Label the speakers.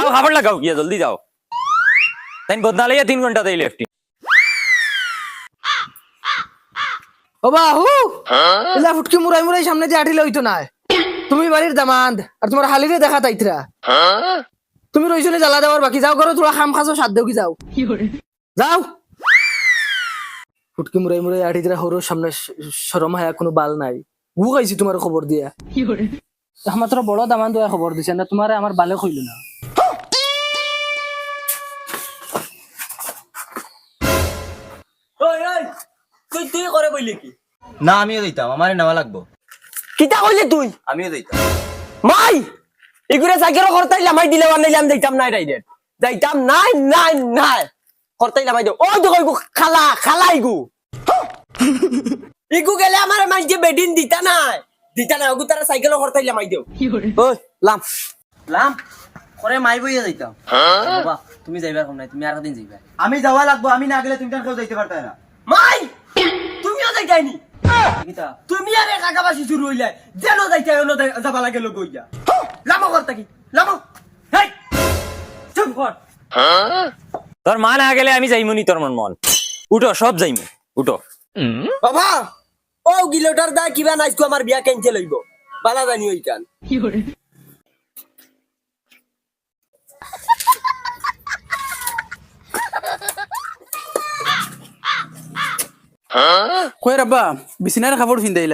Speaker 1: যাও খাবার লাগাও গিয়া জলদি যাও তাই বদনা লাইয়া 3 ঘন্টা দেই লেফটি
Speaker 2: ও বাহু এলা ফুটকি মুরাই মুরাই সামনে দিয়ে আঠিলে হইতো না তুমি বাড়ির দামাদ আর তোমার হালিরে দেখা তাইতরা তুমি রইছনে জ্বালা দেওয়ার বাকি যাও করো তোরা খাম খাসো সাত দেও কি যাও যাও ফুটকি মুরাই মুরাই আঠিতরা হরোর সামনে শরম হায়া কোনো বাল নাই গু খাইছি তোমার খবর দিয়া মাত্র বড় দামান দেওয়া খবর দিছে না তোমার আমার বালে কইল না
Speaker 3: তুই তুই করে বইলি কি
Speaker 4: না আমিও দিতাম আমার নেওয়া লাগবো
Speaker 3: কিতা কইলি তুই
Speaker 4: আমিও দিতাম
Speaker 3: মাই ইগুরে সাইকেল করতাইলাম আই দিলে বানাইলাম যাইতাম নাই রাইডে যাইতাম নাই নাই নাই করতাইলাম আই দে ও তো কইগু খালা খালা ইগু গেলে আমার মাইজে বেডিন দিতা নাই ওগু তারা সাইকেল করতাইলাম আই দেও ওই লাম
Speaker 4: লাম করে মাই বইয়া যাইতাম বাবা তুমি যাইবার কম নাই তুমি আর দিন যাইবা আমি যাওয়া লাগবো আমি না গেলে তুমি কেন কেউ যাইতে পারতা না
Speaker 3: মাই তুমিও যাইতাইনি
Speaker 4: কিতা
Speaker 3: তুমি আর কাকাবাসি শুরু হইলে যেন যাইতাই ওনো যাবা লাগে লোক হইয়া লামো করতা কি লামো হেই চুপ কর
Speaker 1: তোর মা না গেলে আমি যাইমুনি তোর মন উঠো সব যাইমু উঠো
Speaker 3: বাবা ও গিলোটার দা কিবা নাইসকো আমার বিয়া ক্যান্সেল হইব বালা জানি ওই কান
Speaker 2: কই রাব্বা বিছনার খাবার ফিন্দাইলা